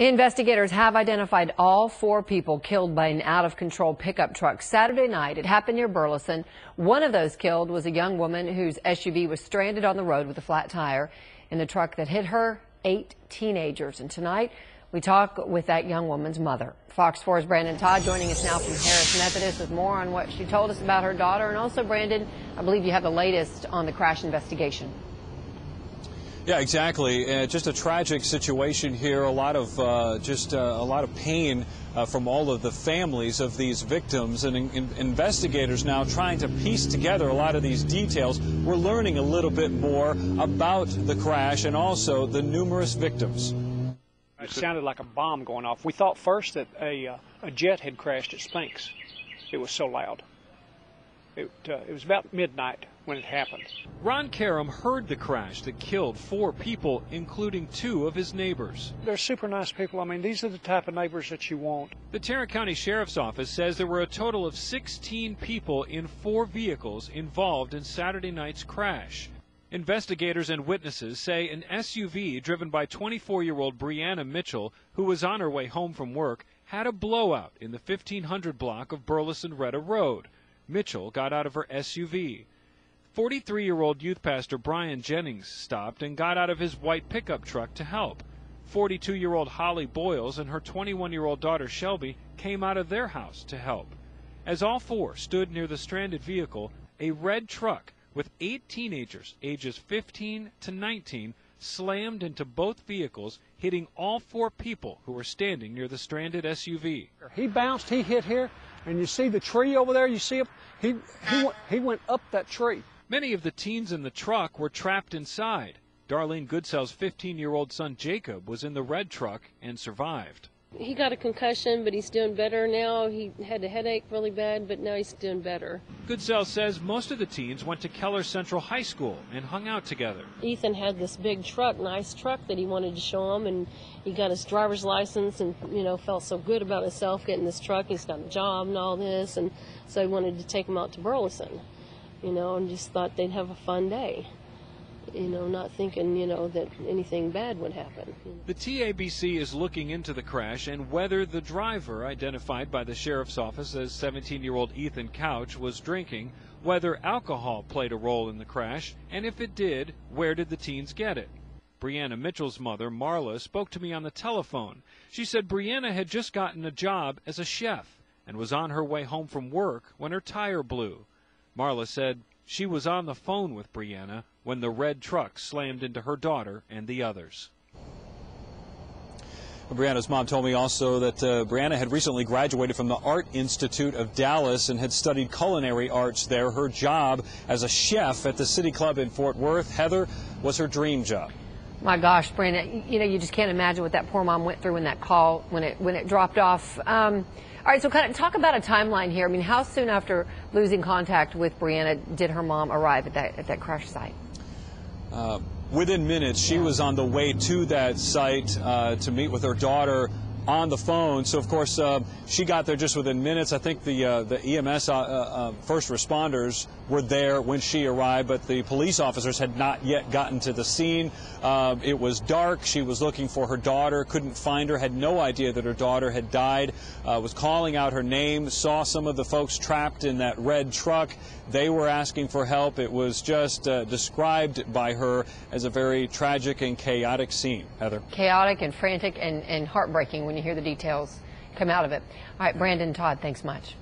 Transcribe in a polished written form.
Investigators have identified all 4 people killed by an out-of-control pickup truck Saturday night. It happened near Burleson. One of those killed was a young woman whose SUV was stranded on the road with a flat tire. In the truck that hit her, 8 teenagers. And tonight, we talk with that young woman's mother. Fox 4's Brandon Todd joining us now from Harris Methodist with more on what she told us about her daughter. And also, Brandon, I believe you have the latest on the crash investigation. Yeah, exactly. Just a tragic situation here. A lot of a lot of pain from all of the families of these victims, and investigators now trying to piece together a lot of these details. We're learning a little bit more about the crash and also the numerous victims. It sounded like a bomb going off. We thought first that a jet had crashed at Spinks. It was so loud. It was about midnight when it happened. Ron Karam heard the crash that killed 4 people, including 2 of his neighbors. They're super nice people. I mean, these are the type of neighbors that you want. The Tarrant County Sheriff's Office says there were a total of 16 people in 4 vehicles involved in Saturday night's crash. Investigators and witnesses say an SUV driven by 24-year-old Brianna Mitchell, who was on her way home from work, had a blowout in the 1500 block of Burleson-Retta Road. Mitchell got out of her SUV. 43-year-old youth pastor Brian Jennings stopped and got out of his white pickup truck to help. 42-year-old Holly Boyles and her 21-year-old daughter Shelby came out of their house to help. As all 4 stood near the stranded vehicle, a red truck with 8 teenagers ages 15 to 19 slammed into both vehicles, hitting all 4 people who were standing near the stranded SUV. He bounced, he hit here, and you see the tree over there, you see him? He went up that tree. Many of the teens in the truck were trapped inside. Darlene Goodsell's 15-year-old son Jacob was in the red truck and survived. He got a concussion, but he's doing better now. He had a headache really bad, but now he's doing better. Goodsell says most of the teens went to Keller Central High School and hung out together. Ethan had this big truck, nice truck that he wanted to show him, and he got his driver's license and, felt so good about himself getting this truck. He's got a job and all this, and so he wanted to take him out to Burleson, and just thought they'd have a fun day. Not thinking, that anything bad would happen. The TABC is looking into the crash and whether the driver, identified by the sheriff's office as 17-year-old Ethan Couch, was drinking, whether alcohol played a role in the crash, and if it did, where did the teens get it? Brianna Mitchell's mother, Marla, spoke to me on the telephone. She said Brianna had just gotten a job as a chef and was on her way home from work when her tire blew. Marla said she was on the phone with Brianna when the red truck slammed into her daughter and the others. Brianna's mom told me also that Brianna had recently graduated from the Art Institute of Dallas and had studied culinary arts there. Her job as a chef at the City Club in Fort Worth, Heather, was her dream job. My gosh, Brandon, you just can't imagine what that poor mom went through in that call when it dropped off. All right, so kind of talk about a timeline here. I mean, how soon after losing contact with Brianna did her mom arrive at that crash site? Within minutes. She was on the way to that site to meet with her daughter on the phone. So, of course, she got there just within minutes. I think the EMS first responders were there when she arrived, but the police officers had not yet gotten to the scene. It was dark. She was looking for her daughter, couldn't find her, had no idea that her daughter had died, was calling out her name, saw some of the folks trapped in that red truck. They were asking for help. It was just described by her as a very tragic and chaotic scene. Heather. Chaotic and frantic and heartbreaking when you hear the details come out of it. All right, Brandon Todd, thanks much.